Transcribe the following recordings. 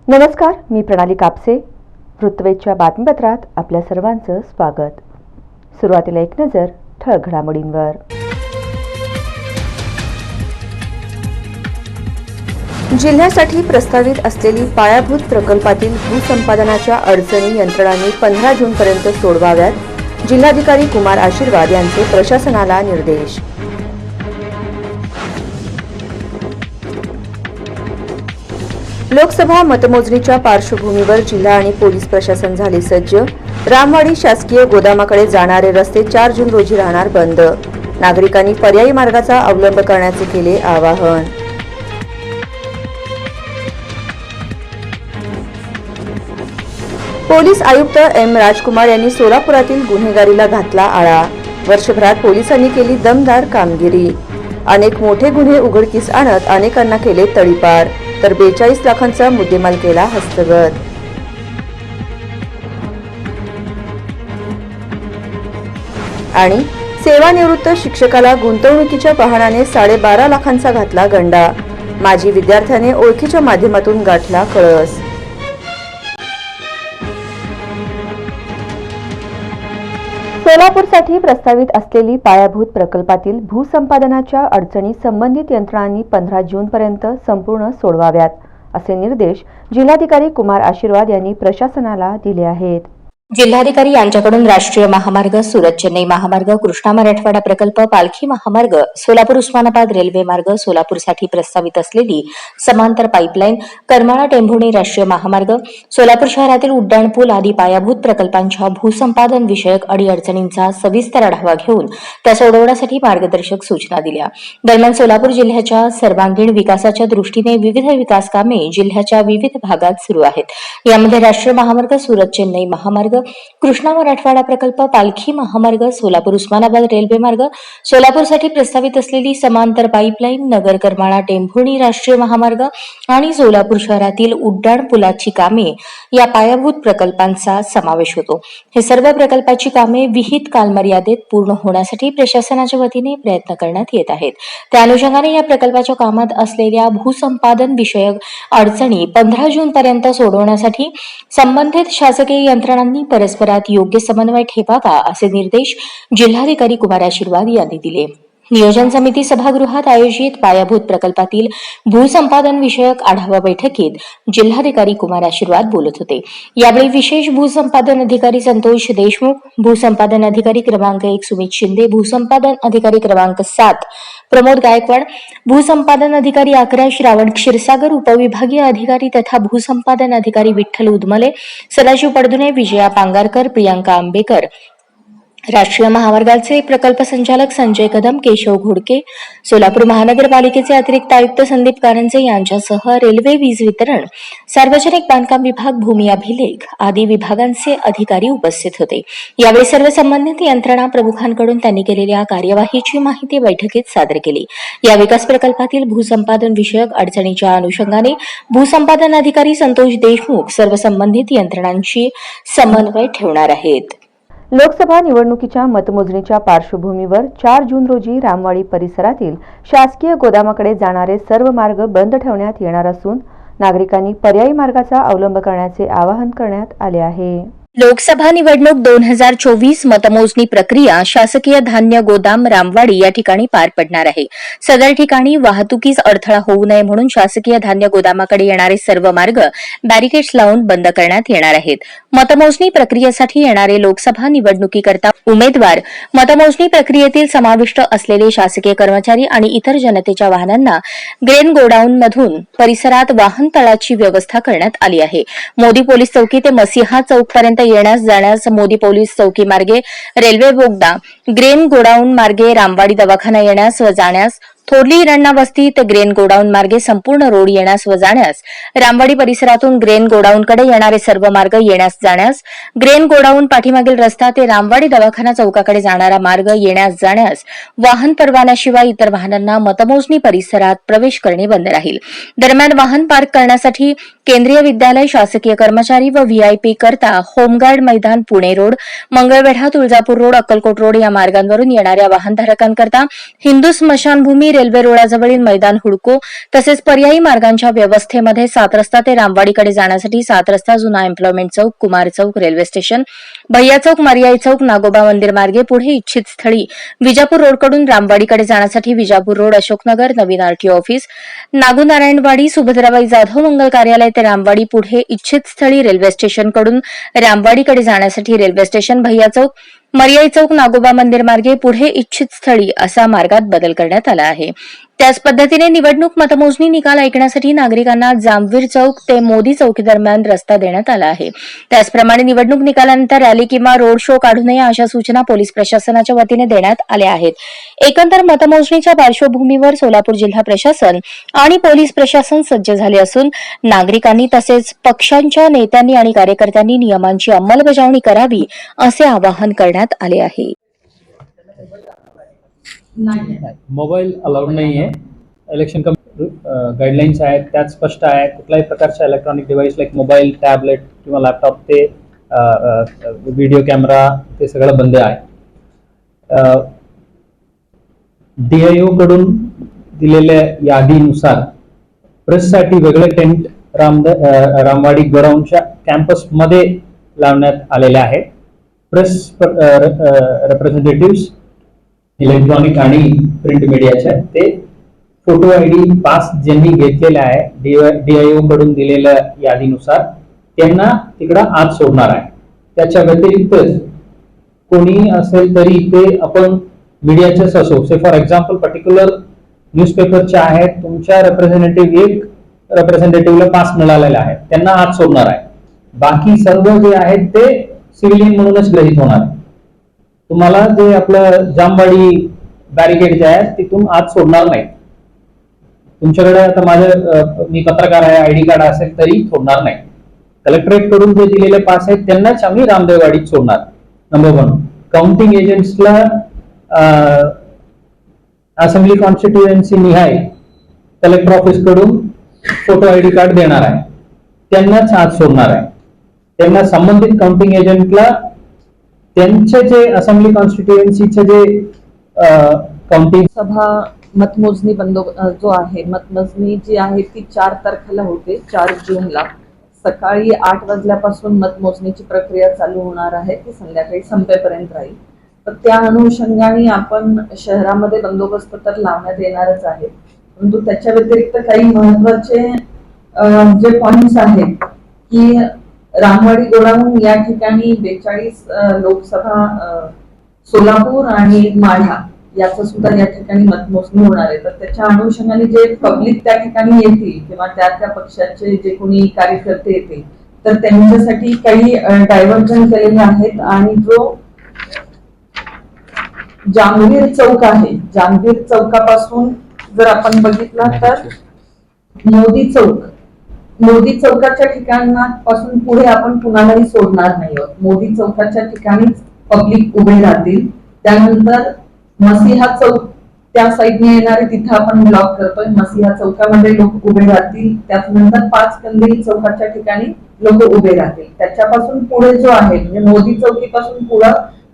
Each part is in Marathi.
नमस्कार, मी प्रणाली कापसे. वृत्तवेधच्या बातमीपत्रात आपल्या सर्वांचं स्वागत. सुरुवातीला एक नजर ठळक घडामोडींवर. जिल्ह्यासाठी प्रस्तावित असलेली पायाभूत प्रकल्पातील भूसंपादनाच्या अडचणी यंत्रणांनी 15 जूनपर्यंत सोडवाव्यात. जिल्हाधिकारी कुमार आशीर्वाद यांचे प्रशासनाला निर्देश. लोकसभा मतमोजणीच्या पार्श्वभूमीवर जिल्हा आणि पोलीस प्रशासन झाले सज्ज. रामवाडी शासकीय गोदामाकडे जाणारे रस्ते 4 जून रोजी राहणार बंद. नागरिकांनी पर्यायी मार्गाचा अवलंब करण्याचे केले आवाहन. पोलीस आयुक्त एम राजकुमार यांनी सोलापुरातील गुन्हेगारीला घातला आळा. वर्षभरात पोलिसांनी केली दमदार कामगिरी. अनेक मोठे गुन्हे उघडकीस आणत अनेकांना केले तडीपार, तर 42 लाखांचा मुद्देमाल केला हस्तगत. आणि सेवानिवृत्त शिक्षकाला गुंतवणुकीच्या बहाण्याने 12.5 लाखांचा घातला गंडा. माजी विद्यार्थ्याने ओळखीच्या माध्यमातून गाठला कळस. सोलापूरसाठी प्रस्तावित असलेली पायाभूत प्रकल्पातील भूसंपादनाच्या अडचणी संबंधित यंत्रणांनी 15 जूनपर्यंत संपूर्ण सोडवाव्यात, असे निर्देश जिल्हाधिकारी कुमार आशीर्वाद यांनी प्रशासनाला दिले आहेत. जिल्हाधिकारी यांच्याकडून राष्ट्रीय महामार्ग, सुरत चेन्नई महामार्ग, कृष्णा मराठवाडा प्रकल्प, पालखी महामार्ग, सोलापूर उस्मानाबाद रेल्वे मार्ग, सोलापूरसाठी प्रस्तावित असलेली समांतर पाईपलाईन, करमाळा टेंभुर्णी राष्ट्रीय महामार्ग, सोलापूर शहरातील उड्डाणपूल आदी पायाभूत प्रकल्पांच्या भूसंपादन विषयक अडीअडचणींचा सविस्तर आढावा घेऊन त्या सोडवण्यासाठी मार्गदर्शक सूचना दिल्या. दरम्यान सोलापूर जिल्ह्याच्या सर्वांगीण विकासाच्या दृष्टीने विविध विकास कामे जिल्ह्याच्या विविध भागात सुरू आहेत. यामध्ये राष्ट्रीय महामार्ग, सुरत चेन्नई महामार्ग, कृष्णा मराठवाडा प्रकल्प, पालखी महामार्ग, सोलापूर उस्मानाबाद रेल्वे मार्ग, सोलापूरसाठी प्रस्तावित असलेली समांतर पाईपलाईन, नगर करमाळा टेंभुर्णी राष्ट्रीय महामार्ग आणि सोलापूर शहरातील उड्डाण पुलाची कामे या पायाभूत प्रकल्पांचा समावेश होतो. हे सर्व प्रकल्पाची कामे विहित कालमर्यादेत पूर्ण होण्यासाठी प्रशासनाच्या वतीने प्रयत्न करण्यात येत आहेत. त्या अनुषंगाने या प्रकल्पाच्या कामात असलेल्या भूसंपादन विषयक अडचणी 15 जून पर्यंत सोडवण्यासाठी संबंधित शासकीय यंत्रणांनी परस्परात योग्य समन्वय ठेवावा, असे निर्देश जिल्हाधिकारी कुमार आशीर्वाद यांनी दिले. नियोजन समिती सभागृहात आयोजित पायाभूत प्रकल्पातील भूसंपादन विषयक आढावा बैठकीत जिल्हाधिकारी कुमार आशीर्वाद बोलत होते. यावेळी विशेष भूसंपादन अधिकारी संतोष देशमुख, भूसंपादन अधिकारी क्रमांक 1 सुमित शिंदे, भूसंपादन अधिकारी क्रमांक 7 प्रमोद गायकवाड, भूसंपादन अधिकारी 11 श्रावण क्षीरसागर, उपविभागीय अधिकारी तथा भूसंपादन अधिकारी विठ्ठल उदमले, सदाशिव पडदुने, विजया पांगारकर, प्रियांका आंबेकर, राष्ट्रीय महामार्गाचे प्रकल्प संचालक संजय कदम, केशव घोडके, सोलापूर महानगरपालिकेचे अतिरिक्त आयुक्त संदीप कारंजे यांच्यासह रेल्वे, वीज वितरण, सार्वजनिक बांधकाम विभाग, भूमी अभिलेख आदी विभागांचे अधिकारी उपस्थित होते. यावेळी सर्व संबंधित यंत्रणा प्रमुखांकडून त्यांनी केलेल्या कार्यवाहीची माहिती बैठकीत सादर केली. या विकास प्रकल्पातील भूसंपादन विषयक अडचणीच्या अनुषंगाने भूसंपादन अधिकारी संतोष देशमुख सर्व संबंधित यंत्रणांशी समन्वय ठेवणार आहेत. लोकसभा निवडणुकीच्या मतमोजणीच्या पार्श्वभूमीवर 4 जून रोजी रामवाडी परिसरातील शासकीय गोदामाकडे जाणारे सर्व मार्ग बंद ठेवण्यात येणार असून नागरिकांनी पर्यायी मार्गाचा अवलंब करण्याचे आवाहन करण्यात आले आहे. लोकसभा निवडणूक 2024 मतमोजणी प्रक्रिया शासकीय धान्य गोदाम रामवाडी या ठिकाणी पार पडणार आहे. सदर ठिकाणी वाहतुकीस अडथळा होऊ नये म्हणून शासकीय धान्य गोदामाकडे येणारे सर्व मार्ग बॅरिकेड्स लावून बंद करण्यात येणार आहेत. मतमोजणी प्रक्रियेसाठी येणारे लोकसभा निवडणुकीकरता उमेदवार, मतमोजणी प्रक्रियेतील समाविष्ट असलेले शासकीय कर्मचारी आणि इतर जनतेच्या वाहनांना ग्रेन गोडाऊनमधून परिसरात वाहन तळाची व्यवस्था करण्यात आली आहे. मोदी पोलीस चौकी ते मसिहा चौकपर्यंत येण्यास जाण्यास मोदी पोलीस चौकी मार्गे रेल्वे बोगदा, ग्रेन गोडाऊन मार्गे रामवाडी दवाखाना येण्यास व जाण्यास, थोरली हिरण्णा वस्ती ते ग्रेन गोडाऊन मार्गे संपूर्ण रोड येण्यास व जाण्यास, रामवाडी परिसरातून ग्रेन गोडाऊनकडे येणारे सर्व मार्ग येण्यास जाण्यास, ग्रेन गोडाऊन पाठीमागील रस्ता ते रामवाडी दवाखाना चौकाकडे जाणारा मार्ग येण्यास जाण्यास, वाहन परवान्याशिवाय इतर वाहनांना मतमोजणी परिसरात प्रवेश करणे बंद राहील. दरम्यान वाहन पार्क करण्यासाठी केंद्रीय विद्यालय, शासकीय कर्मचारी व व्हीआयपी करता होमगार्ड मैदान, Pune road, Mangalvedha, Tuljapur road, Akkalkot road या मार्गांवरून येणाऱ्या वाहनधारकांकरता हिंदू स्मशानभूमी, रेल्वे रुळाजवळील मैदान हुडको तसेच पर्यायी मार्गांच्या व्यवस्थेमध्ये 7 रस्ता ते रामवाडीकडे जाण्यासाठी 7 रस्ता, जुना एम्प्लॉयमेंट चौक, कुमार चौक, रेल्वे स्टेशन, भैया चौक, मरियाई चौक, नागोबा मंदिर मार्गे पुढे इच्छित स्थळी, विजापूर रोडकडून रामवाडीकडे जाण्यासाठी विजापूर रोड, अशोकनगर, नवीन आरटीओ ऑफिस, नागोनारायणवाडी, सुभद्राबाई जाधव मंगल कार्यालय ते रामवाडी पुढे इच्छित स्थळी, रेल्वे स्टेशनकडून रामवाडीकडे जाण्यासाठी रेल्वे स्टेशन, भैया चौक, मरियाई चौक, नागोबा मंदिर मार्गे पुढे इच्छित स्थळी असा मार्गात बदल करण्यात आला आहे. त्याच पद्धतीने निवडणूक मतमोजणी निकाल ऐकण्यासाठी नागरिकांना जामवीर चौक ते मोदी चौकी दरम्यान रस्ता देण्यात आला आहे. त्याचप्रमाणे निवडणूक निकालानंतर रॅली किंवा रोड शो काढू नये अशा सूचना पोलीस प्रशासनाच्या वतीने देण्यात आल्या आहेत. एकंदर मतमोजणीच्या पार्श्वभूमीवर सोलापूर जिल्हा प्रशासन आणि पोलीस प्रशासन सज्ज झाले असून नागरिकांनी तसेच पक्षांच्या नेत्यांनी आणि कार्यकर्त्यांनी नियमांची अंमलबजावणी करावी असे आवाहन करण्यात आले आहे. मोबाईल अलाउड नाही आहे. इलेक्शन गाईडलाईन्स आहेत त्यात स्पष्ट आहे. कुठल्याही प्रकारच्या electronic device like mobile, tablet किंवा लॅपटॉप ते व्हिडिओ कॅमेरा ते सगळं बंद आहे. DIO कडून दिलेल्या यादीनुसार प्रेससाठी वेगळे टेंट रामवाडी गोडाऊनच्या कॅम्पसमध्ये लावण्यात आलेले आहे. प्रेस रिप्रेझेंटेटिव्स इलेक्ट्रॉनिक आणि प्रिंट मीडियाच्या ते फोटो ID पास ज्यांनी घेतलेला आहे DIO कडून दिलेल्या यादीनुसार त्यांना तिकडं आत सोडणार आहे. त्याच्या व्यतिरिक्त कोणी असेल तरी ते आपण मीडियाचेच असो, से फॉर एक्झाम्पल पर्टिक्युलर न्यूजपेपरचे आहेत, तुमच्या रिप्रेझेंटेटिव्हला पास मिळालेला आहे त्यांना आत सोडणार आहे. बाकी सर्व जे आहेत ते सिव्हिलियन म्हणूनच ग्रहित होणार आहे. तुम्हाला जे आपलं जामवाडी बॅरिकेड जे आहे तिथून आत सोडणार नाही. तुमच्याकडे आता मी पत्रकार आहे, ID कार्ड असेल तरी सोडणार नाही. कलेक्टरेट कडून जे दिलेले पास आहेत त्यांनाच आम्ही रामदेववाडीत सोडणार. नंबर 1. काउंटिंग एजंट्सला असेंब्ली कॉन्स्टिट्युएन्सी निहाय कलेक्टर ऑफिस कडून फोटो ID कार्ड देणार आहे, त्यांनाच आत सोडणार आहे. त्यांना संबंधित काउंटिंग एजंटला त्यांचे जे असेंब्ली कॉन्स्टिट्युएन्सीचे जे काउंटिंग सभा मतमोजणी जो आहे मतमोजणी जी आहे ती 4 तारखेला होते. 4 जूनला सकाळी 8 वाजल्यापासून मतमोजणीची प्रक्रिया चालू होणार आहे, ती संध्याकाळी संपेपर्यंत राहील. तर त्या अनुषंगाने आपण शहरामध्ये बंदोबस्त तर लावण्यात येणारच आहे, परंतु त्याच्या व्यतिरिक्त काही महत्वाचे जे पॉइंट्स आहेत की रामवाडी गोडाऊन या ठिकाणी 42 लोकसभा, सोलापूर आणि माढा याचं सुद्धा या ठिकाणी मतमोजणी होणार आहे. तर त्याच्या अनुषंगाने जे पब्लिक त्या ठिकाणी येतील किंवा त्या पक्षाचे जे कोणी कार्यकर्ते येतील तर त्यांच्यासाठी काही डायव्हर्जन केलेले आहेत. आणि जो जामवीर चौक आहे, जामवीर चौकापासून जर आपण बघितला तर मोदी चौकाच्या ठिकाणापासून पुढे आपण कुणालाही सोडणार नाही आहोत. मोदी चौकाच्या ठिकाणीच पब्लिक उभे राहतील. त्यानंतर मसिहा चौक त्या साईडने येणारे तिथे आपण ब्लॉक करतोय. मसिहा चौकामध्ये लोक उभे राहतील. त्यानंतर 5 कंदील चौकाच्या ठिकाणी लोक उभे राहतील. त्याच्यापासून पुढे जो आहे म्हणजे मोदी चौकीपासून पुढे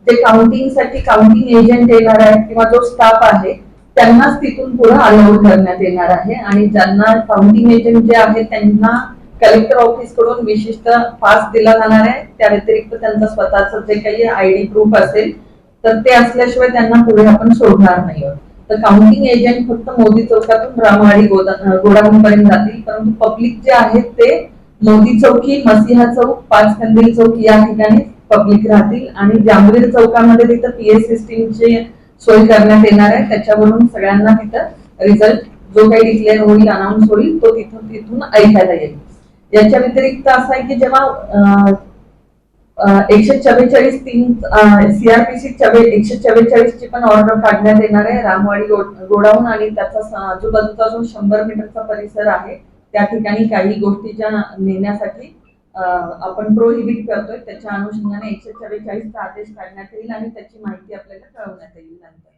जे काउंटिंगसाठी काउंटिंग एजंट येणार आहेत किंवा जो स्टाफ आहे त्यांनाच तिथून पुढे अलाउड करण्यात येणार आहे. आणि ज्यांना काउंटिंग एजंट जे आहेत त्यांना कलेक्टर ऑफिस कडून विशिष्ट पास दिला जाणार आहे. त्या व्यतिरिक्त त्यांचं स्वतःचं जे काही ID प्रूफ असेल तर ते असल्याशिवाय त्यांना पुढे आपण सोडणार नाही आहोत. तर काउंटिंग एजंट फक्त मोदी चौकातून रामवाडी गोडाऊन पर्यंत जातील, परंतु पब्लिक जे आहेत ते मोदी चौकी, मसिहा चौक, 5 कंदील चौक या ठिकाणी पब्लिक राहतील. आणि जामवीर चौकामध्ये तिथं PS सिस्टीमची सोय करण्यात येणार आहे. त्याच्यावरून सगळ्यांना तिथं रिझल्ट जो काही डिक्लेअर होईल, अनाऊन्स होईल तो तिथून ऐकायला येईल. याच्या व्यतिरिक्त असं आहे की जेव्हा 144(3) CRPC 144 ची पण ऑर्डर काढण्यात येणार आहे. रामवाडी गोडाऊन आणि त्याचा आजूबाजूचा जो 100 मीटरचा परिसर आहे त्या ठिकाणी काही गोष्टीच्या नेण्यासाठी आपण प्रोहिबिट करतोय. त्याच्या अनुषंगाने 144 चा आदेश काढण्यात येईल आणि त्याची माहिती आपल्याला कळवण्यात येईल नंतर.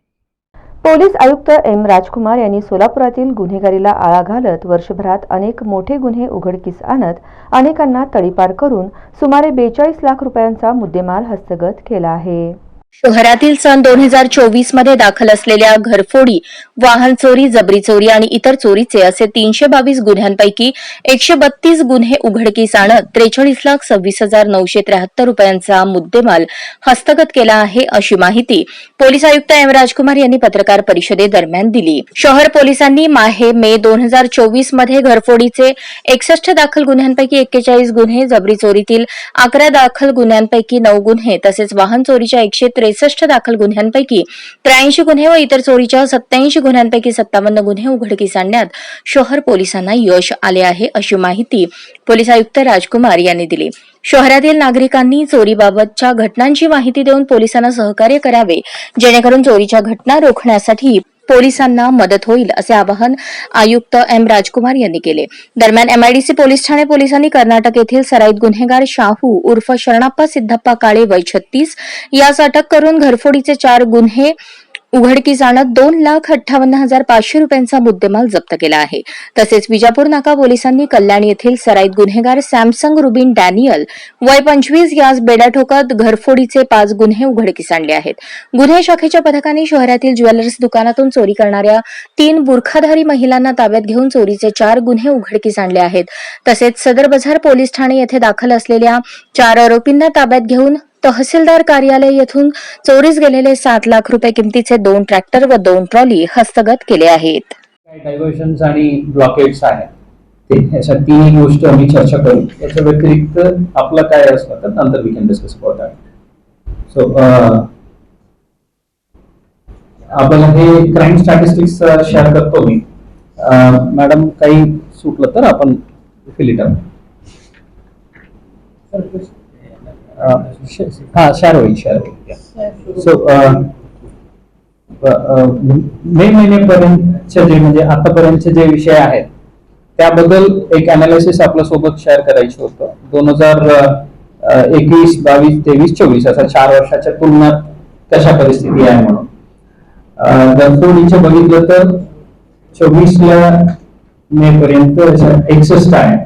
पोलीस आयुक्त M. राजकुमार यांनी सोलापुरातील गुन्हेगारीला आळा घालत वर्षभरात अनेक मोठे गुन्हे उघडकीस आणत अनेकांना तडीपार करून सुमारे 42 लाख रुपयांचा मुद्देमाल हस्तगत केला आहे. शहरातील सन 2024 मध्ये दाखल असलेल्या घरफोडी, वाहन चोरी, जबरी चोरी आणि इतर चोरीचे असे 322 गुन्ह्यांपैकी 132 गुन्हे उघडकीस आणत 43,26,973 रुपयांचा मुद्देमाल हस्तगत केला आहे, अशी माहिती पोलीस आयुक्त एम राजकुमार यांनी पत्रकार परिषदेदरम्यान दिली. शहर पोलिसांनी मे 2024 मध्ये घरफोडीचे 61 दाखल गुन्ह्यांपैकी 41 गुन्हे, जबरी चोरीतील 11 दाखल गुन्ह्यांपैकी 9 गुन्हे तसेच वाहन चोरीच्या 163 दाखल गुन्ह्यांपैकी 83 गुन्हे व इतर चोरीच्या 87 गुन्ह्यांपैकी 57 गुन्हे उघडकीस आणण्यात शहर पोलिसांना यश आले आहे, अशी माहिती पोलीस आयुक्त राजकुमार यांनी दिली. शहरातील नागरिकांनी चोरीबाबतच्या घटनांची माहिती देऊन पोलिसांना सहकार्य करावे, जेणेकरून चोरीच्या घटना रोखण्यासाठी पोलिसांना मदत होईल, असे आवाहन आयुक्त एम राजकुमार यांनी केले. दरम्यान एमआयडीसी पोलीस ठाणे पोलिसांनी कर्नाटक येथील सराईत गुन्हेगार शाहू उर्फ शरणप्पा सिद्धप्पा काळे वय 36 यास अटक करून घरफोडीचे 4 गुन्हे उघडकीस आणत 2,58,500 रुपयांचा मुद्देमाल जप्त केला आहे. तसेच विजापूर नाका पोलिसांनी कल्याण येथील सराईत गुन्हेगार सॅमसंग रुबिन डॅनियल वय 25 यास बेड्या ठोकत घरफोडीचे 5 गुन्हे उघडकीस आणले आहेत. गुन्हे शाखेच्या पथकाने शहरातील ज्वेलर्स दुकानातून चोरी करणाऱ्या 3 बुरखाधारी महिलांना ताब्यात घेऊन चोरीचे 4 गुन्हे उघडकीस आणले आहेत. तसेच सदर बाजार पोलीस ठाणे येथे दाखल असलेल्या 4 आरोपींना ताब्यात घेऊन तहसीलदार कार्यालय येथून चोरीस गेलेले 7 लाख रुपये किमतीचे 2 ट्रॅक्टर व 2 ट्रॉली हस्तगत केले आहेत. काय डायव्हर्शन्स आणि ब्लॉकेट्स आहेत ते अशा तिन्ही गोष्टी आम्ही चर्चा करू. याच्या व्यतिरिक्त आपलं काय असतं तर नंतर we can discuss about that. So आपल्याला हे क्राईम स्टॅटिस्टिक्स शेअर करतो मी. मॅडम काही सुटलं तर आपण फिल इट अप. शेअर होईल. सो मे महिन्यापर्यंतचे जे म्हणजे आतापर्यंतचे जे विषय आहेत त्याबद्दल एक अनालिसिस आपल्या सोबत शेअर करायचं होतं. 2021, 22, 23, 24 असा 4 वर्षाच्या तुलनात कशा परिस्थिती आहे म्हणून. घरफोडीचे बघितलं तर 24ला मे पर्यंत 61 आहे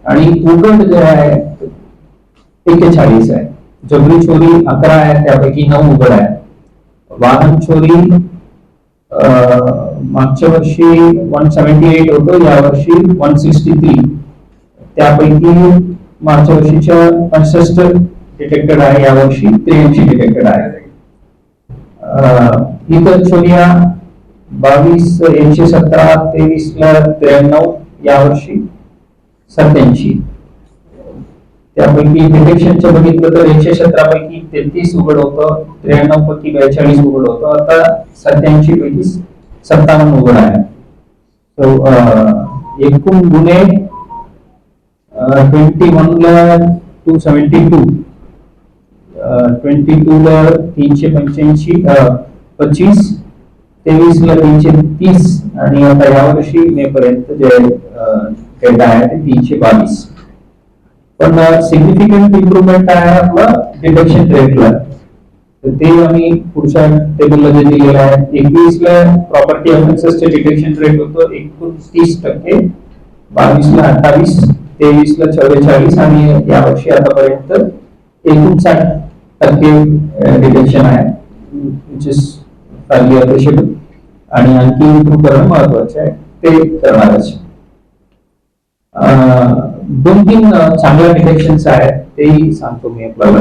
आणि उघड जे आहे 41 आहे. जबरी चोरी 11 आहे, त्यापैकी 9 उघड आहे. वाहन चोरी मागच्या वर्षी 178 होतं, यावर्षी 163. त्यापैकी मागच्या वर्षीच्या 65 डिटेक्टेड आहे, यावर्षी 83 डिटेक्टेड आहे. इतर चोऱ्या 22, 117, 23ला 93, यावर्षी 87. त्यापैकी डिटेक्शनचं बघितलं तर 117 पैकी 33 उघड होतं, 93 पैकी 42 उघड होतं, आता 87 पैकी 57 उघड आहे. सो एकूण गुन्हे 21ला 272, 22ला 385, 25, 23ला 330 आणि आता यावर्षी मे पर्यंत जे डेटा आहे ते 322. पण सिग्निफिकंट इम्प्रुव्हमेंट आहे आपलं डिटेक्शन रेटला. तर ते आम्ही पुढच्या टेबलला जे दिलेलं आहे. 21ला प्रॉपर्टी ऑफेन्सेसचे डिटेक्शन रेट होतं 29%, 22ला 28, 23ला 44 आणि यावर्षी आतापर्यंत 59% डिटेक्शन आहे, विच इज फारली अप्रिशिएबल. आणि आणखी इम्प्रूव्ह करणं महत्वाचं आहे, ते करणारच. 2-3 चांगल्या डिटेक्शन्स आहेत, तेही सांगतो मी आपल्याला.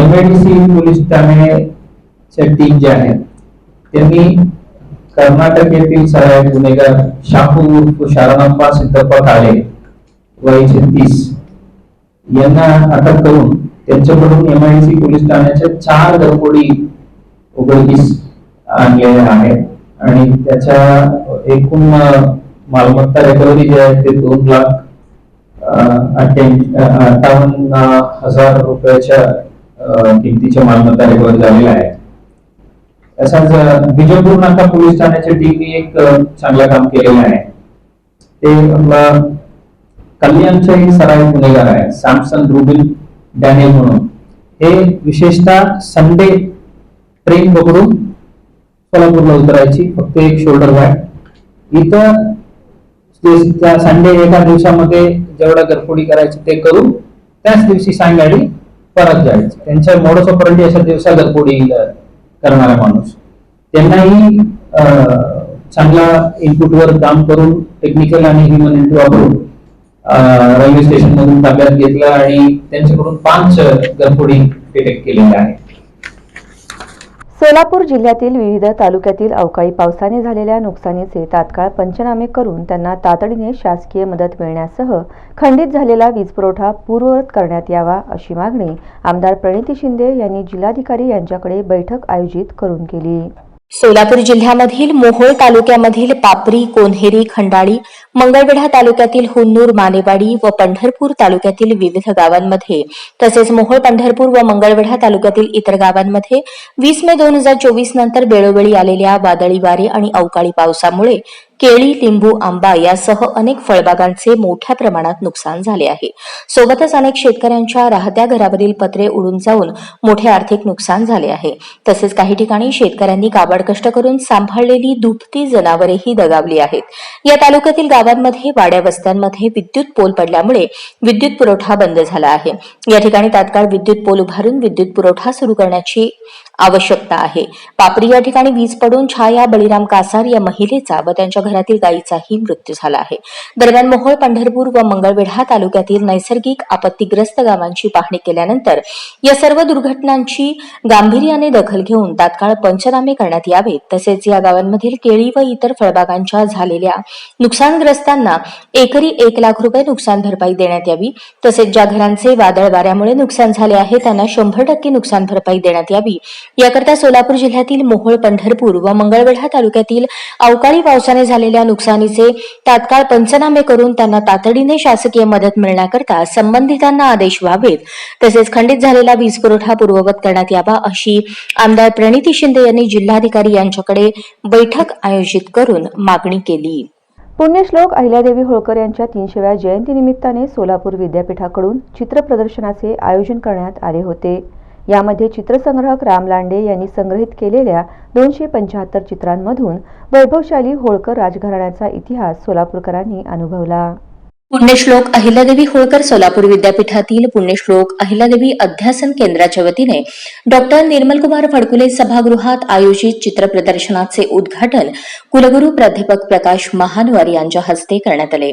एमआयडीसी पोलीस ठाण्याच्या टीम जे आहेत त्यांनी कर्नाटक येथील सराईत गुन्हेगार शाहू उर्फ शरणप्पा सिद्धप्पा काळे वय 36 यांना अटक करून त्यांच्याकडून एमआयडीसी पोलीस ठाण्याच्या 4 घरफोडी उघडकीस आणलेल्या आहेत आणि त्याच्या एकूण मालमत्ता रिकव्हरी जे आहे ते 2,58,000 रुपयाच्या किमतीच्या मालमत्ता रिकव्हरी झालेल्या आहेत. तसंच विजापूर नाका पोलीस ठाण्याच्या टीमने एक चांगलं काम केलेलं आहे. ते आपला कल्याणचे एक सराईत गुन्हेगार आहे सॅमसंग रुबिन डॅनियल म्हणून. हे विशेषतः संडे ट्रेन पकडून सोलापूरला उतरायची, फक्त एक शोल्डर बॅग. इथं संडे एका दिवसामध्ये जेवढा घरफोडी करायची ते करून त्याच दिवशी सायंकाळी परत जायचं. त्यांच्या मोडस ऑपरेंडी अशा दिवसा घरफोडी करणारा माणूस. त्यांनाही चांगला इनपुटवर काम करून टेक्निकल आणि ह्युमॅनिटी वापरून रेल्वे स्टेशन मधून ताब्यात घेतलं आणि त्यांच्याकडून 5 घरफोडी डिटेक्ट केलेल्या आहेत. सोलापूर जिल्ह्यातील विविध तालुक्यातील अवकाळी पावसाने झालेल्या नुकसानीचे तात्काळ पंचनामे करून त्यांना तातडीने शासकीय मदत मिळण्यासह खंडित झालेला वीज पुरवठा पूर्ववत करण्यात यावा अशी मागणी आमदार प्रणिती शिंदे यांनी जिल्हाधिकारी यांच्याकडे बैठक आयोजित करून केली. सोलापूर जिल्ह्यामधील मोहोळ तालुक्यामधील पापरी, कोन्हेरी, खंडाळी, मंगळवेढा तालुक्यातील हुन्नूर, मानेवाडी व पंढरपूर तालुक्यातील विविध गावांमध्ये तसेच मोहोळ, पंढरपूर व मंगळवेढा तालुक्यातील इतर गावांमध्ये 20 मे 2024 नंतर वेळोवेळी आलेल्या वादळी वारे आणि अवकाळी पावसामुळे केळी, लिंबू, आंबा यासह अनेक फळबागांचे मोठ्या प्रमाणात नुकसान झाले आहे. सोबतच अनेक शेतकऱ्यांच्या राहत्या घरावरील पत्रे उडून जाऊन मोठे आर्थिक नुकसान झाले आहे. तसेच काही ठिकाणी शेतकऱ्यांनी काबाड कष्ट करून सांभाळलेली दुभती जनावरेही दगावली आहेत. या तालुक्यातील गावांमध्ये वाड्या वस्त्यांमध्ये विद्युत पोल पडल्यामुळे विद्युत पुरवठा बंद झाला आहे. या ठिकाणी तात्काळ विद्युत पोल उभारून विद्युत पुरवठा सुरू करण्याची आवश्यकता आहे. पापरी या ठिकाणी वीज पडून छाया बळीराम कासार या महिलेचा व त्यांच्या घरातील गायीचाही मृत्यू झाला आहे. दरम्यान मोहोळ, पंढरपूर व मंगळवेढा तालुक्यातील नैसर्गिक आपत्तीग्रस्त गावांची पाहणी केल्यानंतर या सर्व दुर्घटनांची गांभीर्याने दखल घेऊन तात्काळ पंचनामे करण्यात यावेत. तसेच या गावांमधील केळी व इतर फळबागांच्या झालेल्या नुकसानग्रस्तांना एकरी 1 लाख रुपये नुकसान भरपाई देण्यात यावी. तसेच ज्या घरांचे वादळ वाऱ्यामुळे नुकसान झाले आहे त्यांना 100% नुकसान भरपाई देण्यात यावी. याकरता सोलापूर जिल्ह्यातील मोहोळ, पंढरपूर व मंगळवेढा तालुक्यातील अवकाळी पावसाने झालेल्या नुकसानीचे तात्काळ पंचनामे करून त्यांना तातडीने शासकीय मदत मिळण्याकरता संबंधितांना आदेश व्हावेत. तसेच खंडित झालेला वीज पुरवठा पूर्ववत करण्यात यावा अशी आमदार प्रणिती शिंदे यांनी जिल्हाधिकारी यांच्याकडे बैठक आयोजित करून मागणी केली. पुण्यश्लोक अहिल्यादेवी होळकर यांच्या 300व्या जयंतीनिमित्ताने सोलापूर विद्यापीठाकडून चित्र प्रदर्शनाचे आयोजन करण्यात आले होते. यामध्ये चित्रसंग्राहक राम लांडे यांनी संग्रहित केलेल्या 275 चित्रांमधून वैभवशाली होळकर राजघराण्याचा इतिहास सोलापूरकरांनी अनुभवला. पुण्यश्लोक अहिल्यादेवी होळकर सोलापूर विद्यापीठातील पुण्यश्लोक अहिल्यादेवी अध्यासन केंद्राच्या वतीने डॉक्टर निर्मलकुमार फडकुले सभागृहात आयोजित चित्र प्रदर्शनाचे उद्घाटन कुलगुरू प्राध्यापक प्रकाश महानवर यांच्या हस्ते करण्यात आले.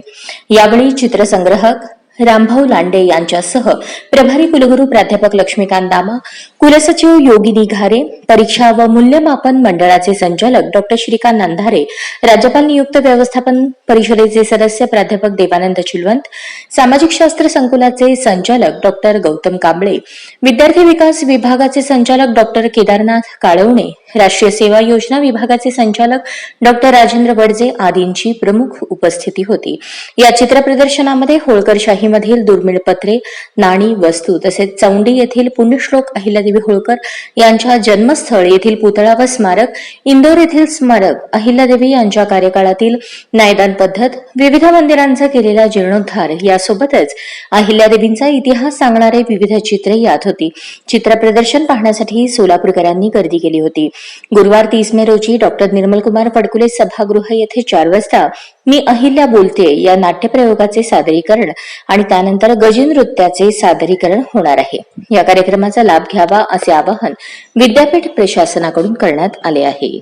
यावेळी चित्रसंग्राहक रामभाऊ लांडे यांच्यासह प्रभारी कुलगुरू प्राध्यापक लक्ष्मीकांत दामा, कुलसचिव योगिनी घारे, परीक्षा व मूल्यमापन मंडळाचे संचालक डॉक्टर श्रीकांत अंधारे, राज्यपाल नियुक्त व्यवस्थापन परिषदेचे सदस्य प्राध्यापक देवानंद चिलवंत, सामाजिक शास्त्र संकुलाचे संचालक डॉक्टर गौतम कांबळे, विद्यार्थी विकास विभागाचे संचालक डॉक्टर केदारनाथ काळवणे, राष्ट्रीय सेवा योजना विभागाचे संचालक डॉक्टर राजेंद्र वडजे आदींची प्रमुख उपस्थिती होती. या चित्र प्रदर्शनामध्ये होळकरशाहीमधील दुर्मिळ पत्रे, नाणी, वस्तू तसेच चौंडी येथील पुण्यश्लोक अहिल्यादेवी होळकर यांच्या जन्मस्थळ येथील पुतळा व स्मारक, इंदोर येथील स्मारक, अहिल्यादेवी यांच्या कार्यकाळातील न्यायदान पद्धत, विविध मंदिरांचा केलेला जीर्णोद्धार यासोबतच अहिल्यादेवींचा इतिहास सांगणारे विविध चित्रे यात होती. चित्र प्रदर्शन पाहण्यासाठी सोलापूरकरांनी गर्दी केली होती. गुरुवार 30 मे रोजी डॉक्टर निर्मलकुमार फडकुले सभागृह येथे 4 वाजता मी अहिल्या बोलते या नाट्यप्रयोगाचे सादरीकरण आणि त्यानंतर गजनृत्याचे सादरीकरण होणार आहे. या कार्यक्रमाचा लाभ घ्यावा असे आवाहन विद्यापीठ प्रशासनाकडून करण्यात आले आहे.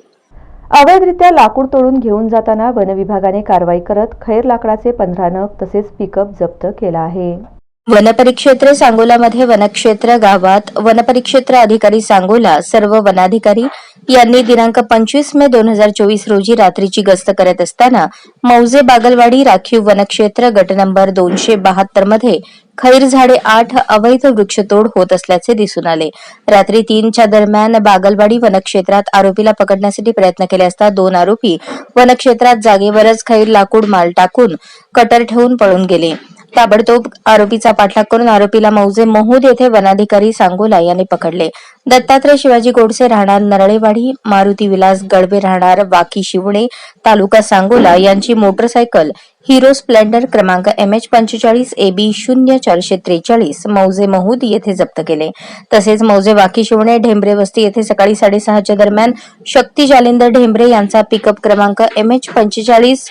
अवैधरित्या लाकूड तोडून घेऊन जाताना वन विभागाने कारवाई करत खैर लाकडाचे 15 नग तसेच पिकअप जप्त केला आहे. वनपरिक्षेत्र सांगोलामध्ये वनक्षेत्र गावात वनपरिक्षेत्र अधिकारी सांगोला सर्व वनाधिकारी यांनी दिनांक 25 मे 2024 रोजी रात्रीची गस्त करत असताना मौजे बागलवाडी राखीव वनक्षेत्र गट नंबर 272 मध्ये खैर झाडे 8 अवैध वृक्षतोड होत असल्याचे दिसून आले. रात्री 3च्या दरम्यान बागलवाडी वनक्षेत्रात आरोपीला पकडण्यासाठी प्रयत्न केले असता 2 आरोपी वनक्षेत्रात जागेवरच खैर लाकूड माल टाकून कटर ठेवून पळून गेले. ताबडतोब आरोपीचा पाठलाग करून आरोपीला मौजे महूद येथे वनाधिकारी सांगोला यांनी पकडले. दत्तात्रय शिवाजी गोडसे राहणार नरळेवाडी, मारुती विलास गडबे राहणार वाकी शिवणे तालुका सांगोला यांची मोटरसायकल हिरो स्प्लेंडर क्रमांक MH45 AB 0443 मौजे महूद येथे जप्त केले. तसेच मौजे वाकी शिवणे ढेंबरे वस्ती येथे सकाळी 6:30च्या दरम्यान शक्ती जालिंदर ढेंबरे यांचा पिकअप क्रमांक MH45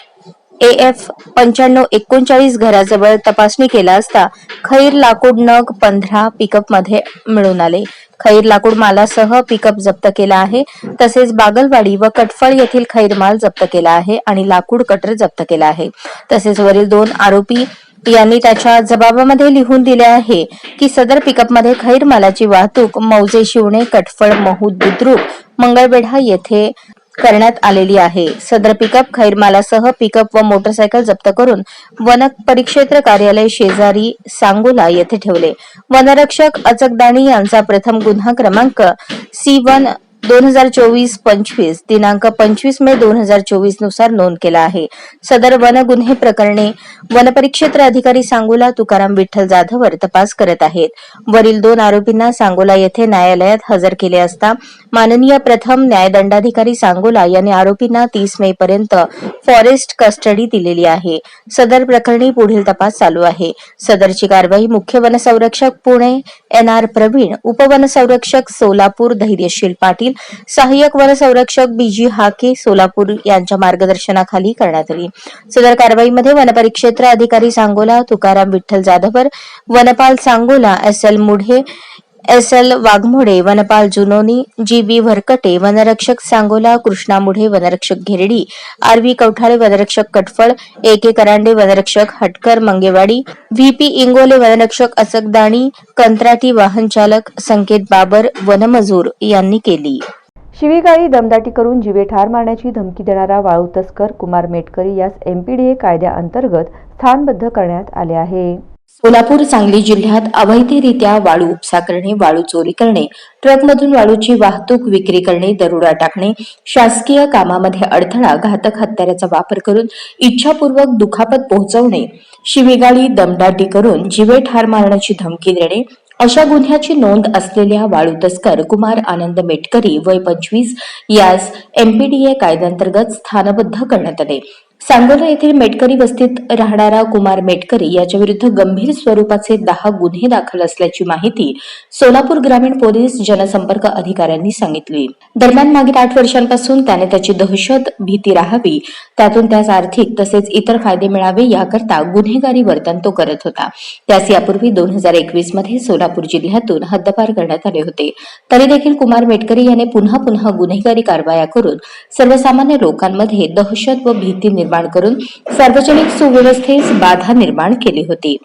AF 9539 घराजवळ तपासणी केला असता खैर लाकूड नग 15 पिकअपमध्ये मिळून आले. खैर लाकूड मालासह पिकअप जप्त केला आहे. तसेच बागलवाडी व कटफळ येथील खैर माल जप्त केला आहे आणि लाकूड कटर जप्त केला आहे. तसेच वरील 2 आरोपी यांनी त्याच्या जबाबामध्ये लिहून दिले आहे की सदर पिकअपमध्ये खैर मालाची वाहतूक मौजे शिवणे कटफळ महूद बुद्रुक मंगळवेढा येथे करण्यात आलेली आहे. सदर पिकअप खैर मालासह पिकअप व मोटरसायकल जप्त करून वन परिक्षेत्र कार्यालय शेजारी सांगोला येथे ठेवले. वनरक्षक अचकदाणी यांचा प्रथम गुन्हा क्रमांक C1 2024-25 दिनांक 25 मे 2024 नुसार नोंद केला आहे. सदर वन गुन्हे प्रकरणी वनपरिक्षेत्र अधिकारी सांगोला तुकाराम विठ्ठल जाधवर तपास करत आहेत. वरील 2 आरोपींना सांगोला येथे न्यायालयात हजर केले असता माननीय प्रथम न्यायदंडाधिकारी सांगोला यांनी आरोपींना 30 मे पर्यंत फॉरेस्ट कस्टडी दिलेली आहे. सदर प्रकरणी पुढील तपास चालू आहे. सदरची कारवाई मुख्य वनसंरक्षक पुणे NR प्रवीण, उपवनसंरक्षक सोलापूर धैर्यशील पाटील, सहाय्यक वनसंरक्षक BG हाके सोलापूर यांच्या मार्गदर्शनाखाली करण्यात आली. सदर कारवाईमध्ये वनपरिक्षेत्र अधिकारी सांगोला तुकाराम विठ्ठल जाधवर, वनपाल सांगोला SL मुढे, SL वाघमोडे, वनपाल जुनोनी, GB वरकटे, वनरक्षक सांगोला कृष्णा मुढे, वनरक्षक घेरडी, RV कवठाळे, वनरक्षक कटफळ, AK करांडे, वनरक्षक हटकर मंगेवाडी, VP इंगोले, वनरक्षक अचकदाणी, कंत्राटी वाहन चालक संकेत बाबर, वनमजूर यांनी केली. शिवीगाळी दमदाटी करून जीवे ठार मारण्याची धमकी देणारा वाळू तस्कर कुमार मेटकरी यास MPDA कायद्याअंतर्गत स्थानबद्ध करण्यात आले आहे. सोलापूर, सांगली जिल्ह्यात अवैधरित्या वाळू उपसा करणे, वाळू चोरी करणे, ट्रकमधून वाळूची वाहतूक विक्री करणे, दरोडा टाकणे, शासकीय कामामध्ये अडथळा, घातक हत्याराचा वापर करून इच्छापूर्वक दुखापत पोहोचवणे, शिवीगाळी दमदाटी करून जीवे ठार मारण्याची धमकी देणे अशा गुन्ह्याची नोंद असलेल्या वाळू तस्कर कुमार आनंद मेटकरी वय 25 यास MPDA कायद्याअंतर्गत स्थानबद्ध करण्यात आले. सांगोला येथील मेटकरी वस्तीत राहणारा कुमार मेटकरी याच्या विरुद्ध गंभीर स्वरूपाचे 10 गुन्हे दाखल असल्याची माहिती सोलापूर ग्रामीण पोलीस जनसंपर्क अधिकाऱ्यांनी सांगितली. दरम्यान मागील 8 वर्षांपासून त्याने त्याची दहशत भीती राहावी, त्यातून त्यास आर्थिक तसेच इतर फायदे मिळावे याकरता गुन्हेगारी वर्तन तो करत होता. त्यास यापूर्वी 2021 मध्ये सोलापूर जिल्ह्यातून हद्दपार करण्यात आले होते. तरी देखील कुमार मेटकरी याने पुन्हा पुन्हा गुन्हेगारी कारवाया करून सर्वसामान्य लोकांमध्ये दहशत व भीती निर्माण करून सार्वजनिक सुव्यवस्थेस बाधा निर्माण केली होती.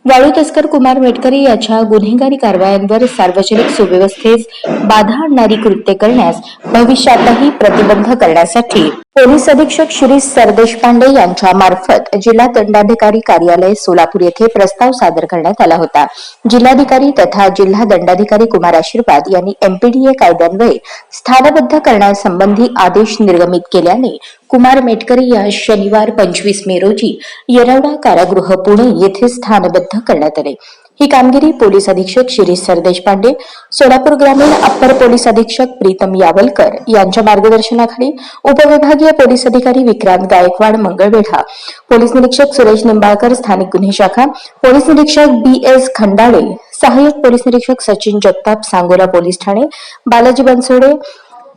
वाळू तस्कर कुमार मेटकरी याच्या गुन्हेगारी कारवायांवर सार्वजनिक सुव्यवस्थेस बाधा आणणारी कृत्ये करण्यास भविष्यातही प्रतिबंध करण्यासाठी पोलीस अधीक्षक श्री सरदेशपांडे यांच्या मार्फत जिल्हा दंडाधिकारी कार्यालय सोलापूर येथे प्रस्ताव सादर करण्यात आला होता. जिल्हाधिकारी तथा जिल्हा दंडाधिकारी कुमार आशीर्वाद यांनी MPDA कायद्यान्वये स्थानबद्ध करण्यासंबंधी आदेश निर्गमित केल्याने कुमार मेटकरी या शनिवार 25 मे रोजी येरवडा कारागृह पुणे येथे स्थानबद्ध करण्यात आले. ही कामगिरी पोलीस अधीक्षक शिरीष सरदेशपांडे, सोलापूर ग्रामीण अप्पर पोलीस अधीक्षक प्रीतम यावलकर यांच्या मार्गदर्शनाखाली उपविभागीय पोलीस अधिकारी विक्रांत गायकवाड मंगळवेढा, पोलीस निरीक्षक सुरेश निंबाळकर स्थानिक गुन्हे शाखा, पोलीस निरीक्षक BS खंडाळे, सहाय्यक पोलीस निरीक्षक सचिन जगताप सांगोला पोलीस ठाणे, बालाजी बनसोडे,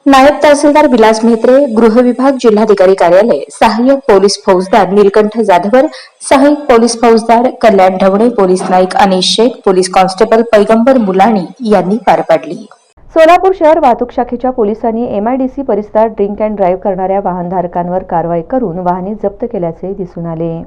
नायब तहसीलदार विलास म्हेत्रे, गृह विभाग जिल्हाधिकारी कार्यालय, सहाय्यक पोलीस फौजदार नीलकंठ जाधवर, सहाय्यक पोलीस फौजदार कल्याण ढवणे, पोलीस नाईक अनिश शेख, पोलीस कॉन्स्टेबल पैगंबर मुलाणी यांनी पार पाडली. सोलापूर शहर वाहतूक शाखेच्या पोलिसांनी MIDC परिसरात ड्रिंक अँड ड्राईव्ह करणाऱ्या वाहनधारकांवर कारवाई करून वाहने जप्त केल्याचे दिसून आले.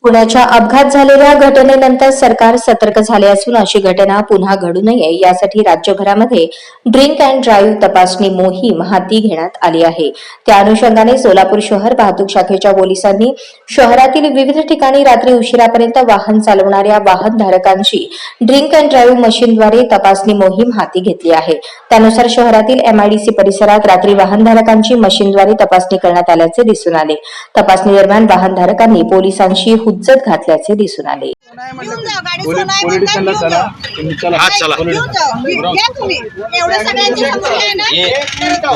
पुण्याच्या अपघात झालेल्या घटनेनंतर सरकार सतर्क झाले असून अशी घटना पुन्हा घडू नये यासाठी राज्यभरामध्ये ड्रिंक अँड ड्राईव्ह तपासणी मोहीम हाती घेण्यात आली आहे. त्या अनुषंगाने सोलापूर शहर वाहतूक शाखेच्या पोलिसांनी शहरातील विविध ठिकाणी रात्री उशिरापर्यंत वाहन चालवणाऱ्या वाहनधारकांची ड्रिंक अँड ड्राईव्ह मशीनद्वारे तपासणी मोहीम हाती घेतली आहे. त्यानुसार शहरातील MIDC परिसरात रात्री वाहनधारकांची मशीनद्वारे तपासणी करण्यात आल्याचे दिसून आले. तपासणी दरम्यान वाहनधारकांनी पोलिसांशी हुज्जत घातल्याचे दिसून आले.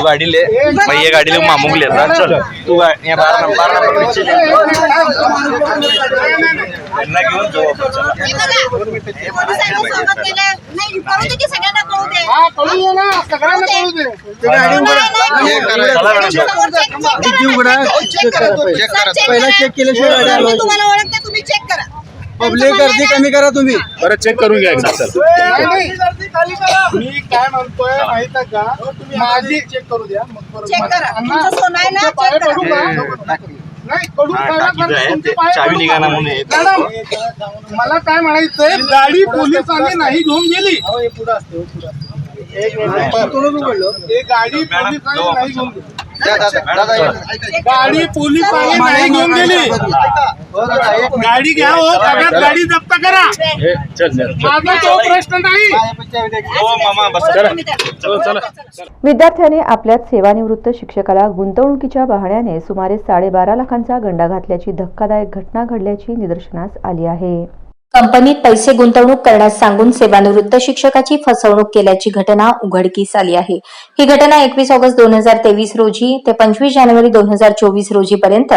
गाडीले मामूले चल तू 12 नंबर त्यांना घेऊन जाऊ आपण. चला. हे बघा, पोलिसांनी सोबत केलं. नाही, कळू दे की सगळ्यांना कळू दे. कळू दे ना, सगळ्यांना कळू दे. किती उघडा चेक करा. पहिला चेक केल्याशिवाय गाडी मी हलवायची. तुम्हाला ओळखते, तुम्ही चेक करा. पब्लिक गर्दी कमी करा तुम्ही. बरं चेक करून घ्या एकदा. चल. नाही, मी काय म्हणतोय माहित आहे का, माझी चेक करू द्या. मग बरोबर. चेक करा. अण्णा, तुमचं सोनं आहे ना, तुमचे पाय चेक करा. पडू का? नाही, पडू हा, का? टाकीचं आहे. तुमचे ते पाय चावी पडू निघाला का? म्हणून येत. मॅडम, मला काय म्हणायचंय, गाडी पोलिसांनी नाही घेऊन गेली. हे गाडी पोलिसांनी नाही घेऊन गेली. गाडी पोलिसांनी नाही घेऊन गेली. गाडी घ्या हो, सगळ्यात गाडी जप्त करा. हे, चल चल चल. माझा तो प्रश्न नाही. हो मामा बस करा. चला चला. विद्यार्थ्याने आपल्यात सेवानिवृत्त शिक्षकाला गुंतवणुकीच्या बहाण्याने सुमारे 12.5 लाखांचा गंडा घातल्याची धक्कादायक घटना घडल्याची निदर्शनास आली आहे. कंपनीत पैसे गुंतवणूक करण्यास सांगून सेवानिवृत्त शिक्षकाची फसवणूक केल्याची घटना उघडकीस आली आहे. ही घटना 21 ऑगस्ट 2023 रोजी ते 25 जानेवारी 2024 रोजी पर्यंत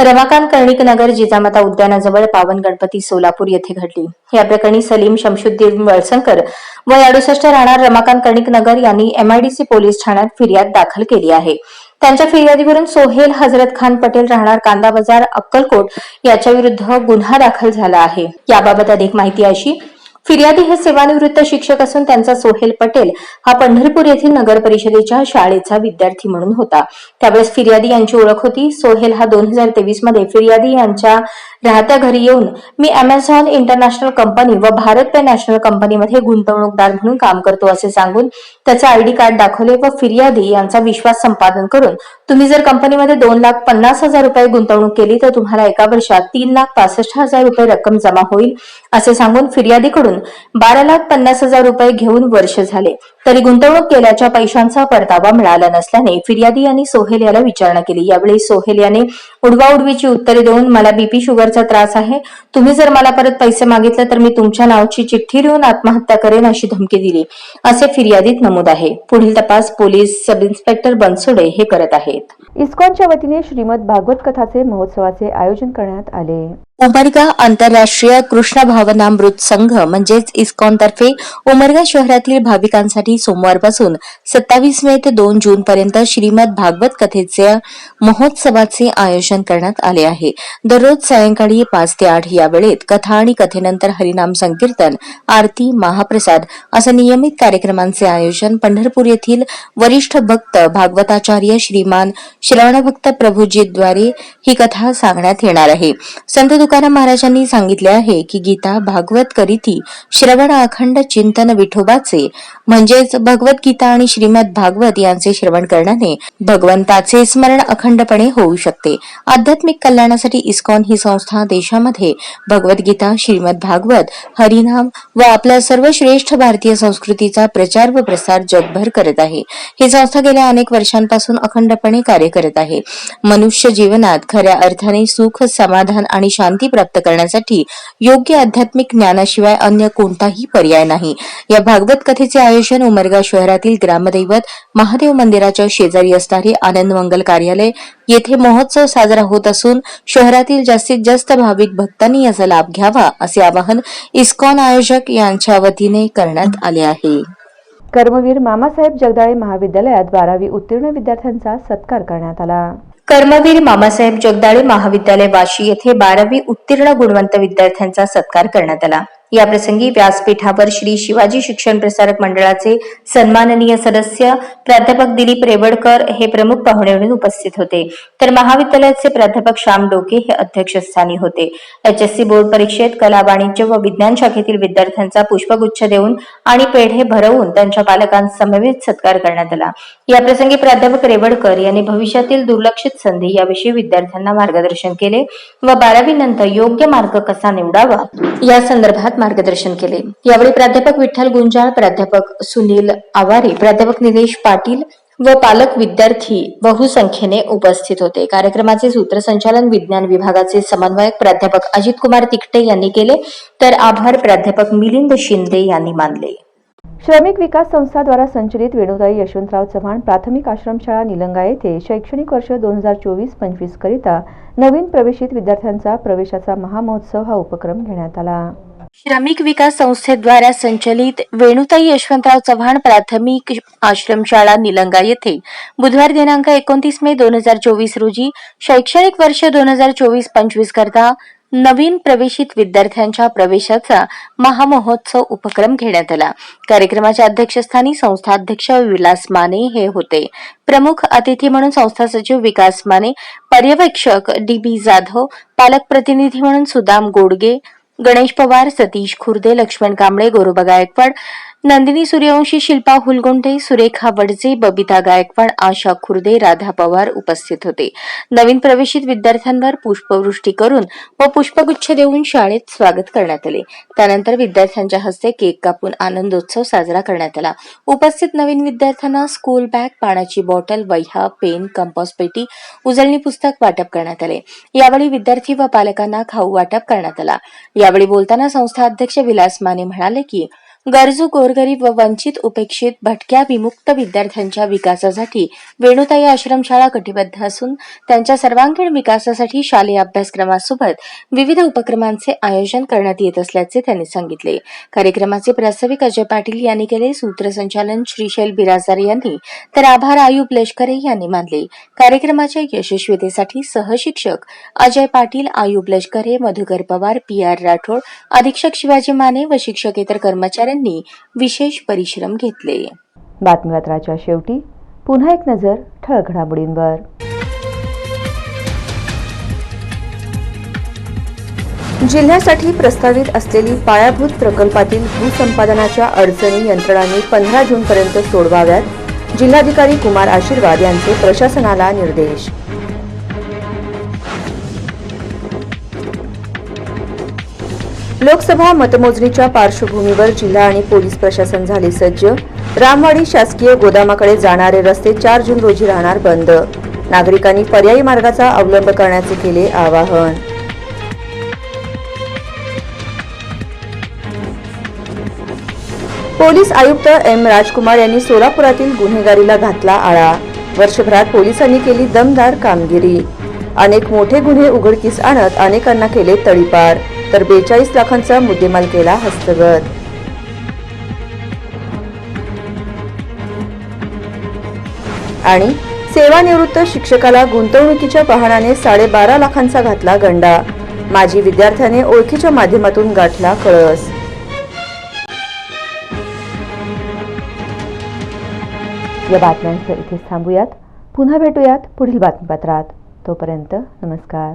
रमाकांत कर्णिक नगर जिजामाता उद्यानाजवळ पावन गणपती सोलापूर येथे घडली. या प्रकरणी सलीम शमशुद्दीन वळसंकर वय 68 राहणार रमाकांत कर्णिक नगर यांनी MIDC पोलीस ठाण्यात फिर्याद दाखल केली आहे. त्यांच्या फिर्यादीवरून सोहेल हजरत खान पटेल राहणार कांदा बाजार अक्कलकोट याच्या विरुद्ध गुन्हा दाखल झाला आहे. याबाबत अधिक माहिती अशी, फिर्यादी हे सेवानिवृत्त शिक्षक असून त्यांचा सोहेल पटेल हा पंढरपूर येथील नगर परिषदेच्या शाळेचा विद्यार्थी म्हणून होता. त्यावेळेस फिर्यादी यांची ओळख होती. सोहेल हा 2023 मध्ये फिर्यादी यांच्या राहत्या घरी येऊन मी अमेझॉन इंटरनॅशनल कंपनी व भारत पे नॅशनल कंपनीमध्ये गुंतवणूकदार म्हणून काम करतो असे सांगून त्याचे ID कार्ड दाखवले व फिर्यादी यांचा विश्वास संपादन करून तुम्ही जर कंपनीमध्ये 2,50,000 रुपये गुंतवणूक केली तर तुम्हाला एका वर्षात 3,65,000 रुपये रक्कम जमा होईल असे सांगून फिर्यादीकडून 12,50,000 रुपये घेऊन वर्ष झाले तरी गुंतवणूक केल्याच्या पैशांचा परतावा मिळाला नसल्याने फिर्यादी यांनी सोहेल याला विचारणा केली. यावेळी सोहेल याने उडवाउडवीची उत्तरे देऊन मला BP शुगरचा त्रास आहे, तुम्ही जर मला परत पैसे मागितले तर मी तुमच्या नावाची चिठ्ठी लिहून आत्महत्या करेन अशी धमकी दिली असे फिर्यादीत नमूद आहे. पुढील तपास पोलीस सब इन्स्पेक्टर बनसोडे हे करत आहेत. इस्कॉनच्या वतीने श्रीमद भागवत कथाचे महोत्सवाचे आयोजन करण्यात आले. उमरगा आंतरराष्ट्रीय कृष्ण भावनामृत संघ म्हणजेच इस्कॉन तर्फे उमरगा शहरातील भाविकांसाठी सोमवारपासून 27 मे ते 2 जून पर्यंत श्रीमद भागवत कथेचे महोत्सवाचे आयोजन करण्यात आले आहे. दररोज सायंकाळी 5 ते 8 या वेळेत कथा आणि कथेनंतर हरिनाम संकीर्तन, आरती, महाप्रसाद असं नियमित कार्यक्रमांचे आयोजन पंढरपूर येथील वरिष्ठ भक्त भागवताचार्य श्रीमान श्रवणभक्त प्रभूजीद्वारे ही कथा सांगण्यात येणार आहे. संत तुकाराम महाराजांनी सांगितले आहे की गीता भागवत करीती श्रवण अखंड चिंतन विठोबाचे म्हणजेच भगवद्गीता आणि श्रीमद भागवत यांचे श्रवण करण्याने भगवंताचे स्मरण अखंडपणे होऊ शकते. आध्यात्मिक कल्याणासाठी इस्कॉन ही संस्था देशामध्ये भगवद्गीता, श्रीमद भागवत, हरिनाम व आपल्या सर्वश्रेष्ठ भारतीय संस्कृतीचा प्रचार व प्रसार जगभर करत आहे. ही संस्था गेल्या अनेक वर्षांपासून अखंडपणे कार्य करत आहे. मनुष्य जीवनात खऱ्या अर्थाने सुख, समाधान आणि शांती प्राप्त करण्यासाठी योग्य आध्यात्मिक ज्ञानाशिवाय अन्य कोणताही पर्याय नाही. या भागवत कथेचे आयोजन उमरगा शहरातील ग्रामदैवत महादेव मंदिराच्या शेजारी असणारे आनंद मंगल कार्यालय येथे महोत्सव साजरा होत असून शहरातील जास्तीत जास्त भाविक भक्तांनी याचा लाभ घ्यावा असे आवाहन इस्कॉन आयोजक यांच्या वतीने करण्यात आले आहे. कर्मवीर मामासाहेब जगदाळे महाविद्यालयात 12वी उत्तीर्ण विद्यार्थ्यांचा सत्कार करण्यात आला. कर्मवीर मामासाहेब जगदाळे महाविद्यालय वाशी येथे 12वी उत्तीर्ण गुणवंत विद्यार्थ्यांचा सत्कार करण्यात आला. या प्रसंगी व्यासपीठावर श्री शिवाजी शिक्षण प्रसारक मंडळाचे सन्माननीय सदस्य प्राध्यापक दिलीप रेवडकर हे प्रमुख पाहुणे म्हणून उपस्थित होते, तर महाविद्यालयाचे प्राध्यापक श्याम डोके हे अध्यक्षस्थानी होते. HSC बोर्ड परीक्षेत कला, वाणिज्य व विज्ञान शाखेतील विद्यार्थ्यांचा पुष्पगुच्छ देऊन आणि पेढे भरवून त्यांच्या पालकांसमवेत सत्कार करण्यात आला. या प्रसंगी प्राध्यापक रेवडकर यांनी भविष्यातील दुर्लक्षित संधी याविषयी विद्यार्थ्यांना मार्गदर्शन केले व 12वी नंतर योग्य मार्ग कसा निवडावा या संदर्भात मार्गदर्शन केले. यावेळी प्राध्यापक विठ्ठल गुंजाळ, प्राध्यापक सुनील आवारे, प्राध्यापक निलेश पाटील व पालक विद्यार्थी बहुसंख्येने उपस्थित होते. कार्यक्रमाचे सूत्रसंचालन विज्ञान विभागाचे समन्वयक प्राध्यापक अजित कुमार तिकटे यांनी केले, तर आभार प्राध्यापक मिलिंद शिंदे यांनी मानले. श्रमिक विकास संस्था द्वारा संचलित वेणुताई यशवंतराव चव्हाण प्राथमिक आश्रमशाळा निलंगा येथे शैक्षणिक वर्ष 2024-25 करिता नवीन प्रवेशित विद्यार्थ्यांचा प्रवेशाचा महामहोत्सव हा उपक्रम घेण्यात आला. श्रमिक विकास संस्थेद्वारा संचलित वेणुताई यशवंतराव चव्हाण प्राथमिक आश्रमशाळा निलंगा येथे बुधवार दिनांक 29 मे 2024 रोजी शैक्षणिक वर्ष 2024-25 करता नवीन प्रवेशित विद्यार्थ्यांच्या प्रवेशाचा महामहोत्सव उपक्रम घेण्यात आला. कार्यक्रमाच्या अध्यक्षस्थानी संस्था अध्यक्ष विलास माने हे होते. प्रमुख अतिथी म्हणून संस्था सचिव विकास माने, पर्यवेक्षक DB जाधव, पालक प्रतिनिधी म्हणून सुदाम गोडगे, गणेश पवार, सतीश खुर्दे, लक्ष्मण कांबळे, गोरोबा गायकवाड, नंदिनी सूर्यवंशी, शिल्पा हुलगुंठे, सुरेखा वडजे, बबिता गायकवाड, आशा खुर्दे, राधा पवार उपस्थित होते. नवीन प्रवेशित विद्यार्थ्यांवर पुष्पवृष्टी करून व पुष्पगुच्छ देऊन शाळेत स्वागत करण्यात आले. त्यानंतर विद्यार्थ्यांच्या हस्ते केक कापून आनंदोत्सव साजरा करण्यात आला. उपस्थित नवीन विद्यार्थ्यांना स्कूल बॅग, पाण्याची बॉटल, वह्या, पेन, कंपास पेटी, उजळणी पुस्तक वाटप करण्यात आले. यावेळी विद्यार्थी व पालकांना खाऊ वाटप करण्यात आला. यावेळी बोलताना संस्था अध्यक्ष विलास माने म्हणाले की गरजू, गोरगरीब व वंचित, उपेक्षित, भटक्या, विमुक्त विद्यार्थ्यांच्या विकासासाठी वेणुताई आश्रमशाळा कटिबद्ध असून त्यांच्या सर्वांगीण विकासासाठी शालेय अभ्यासक्रमासोबत विविध उपक्रमांचे आयोजन करण्यात येत असल्याचे त्यांनी सांगितले. कार्यक्रमाचे प्रास्ताविक अजय पाटील यांनी केले. सूत्रसंचालन श्रीशैल बिराजदार यांनी तर आभार आयुब लष्करे यांनी मानले. कार्यक्रमाच्या यशस्वीतेसाठी सहशिक्षक अजय पाटील, आयुब लष्करे, मधुकर पवार, PR राठोड, अधीक्षक शिवाजी माने व शिक्षकेतर कर्मचाऱ्यांनी विशेष परिश्रम घेतले. बातमीपत्राच्या शेवटी पुन्हा एक नजर ठळक घडामोडींवर. जिल्ह्यासाठी प्रस्तावित असलेली पायाभूत प्रकल्पातील भूसंपादनाच्या अडचणी यंत्रणांनी 15 जूनपर्यंत सोडवाव्यात. जिल्हाधिकारी कुमार आशीर्वाद यांचे प्रशासनाला निर्देश. लोकसभा मतमोजणीच्या पार्श्वभूमीवर जिल्हा आणि पोलीस प्रशासन झाले सज्ज. रामवाडी शासकीय गोदामाकडे जाणारे रस्ते 4 जून रोजी राहणार बंद. नागरिकांनी पर्यायी मार्गाचा अवलंब करण्याचे केले आवाहन. पोलीस आयुक्त M. राजकुमार यांनी सोलापुरातील गुन्हेगारीला घातला आळा. वर्षभरात पोलिसांनी केली दमदार कामगिरी. अनेक मोठे गुन्हे उघडकीस आणत अनेकांना केले तडीपार, तर 42 लाखांचा मुद्देमाल केला हस्तगत. आणि सेवानिवृत्त शिक्षकाला गुंतवणुकीच्या बहाण्याने 12.5 लाखांचा घातला गंडा. माजी विद्यार्थ्याने ओळखीच्या माध्यमातून गाठला कळस. या बातम्यांसह इथेच थांबूयात. पुन्हा भेटूयात पुढील बातमीपत्रात. तोपर्यंत नमस्कार.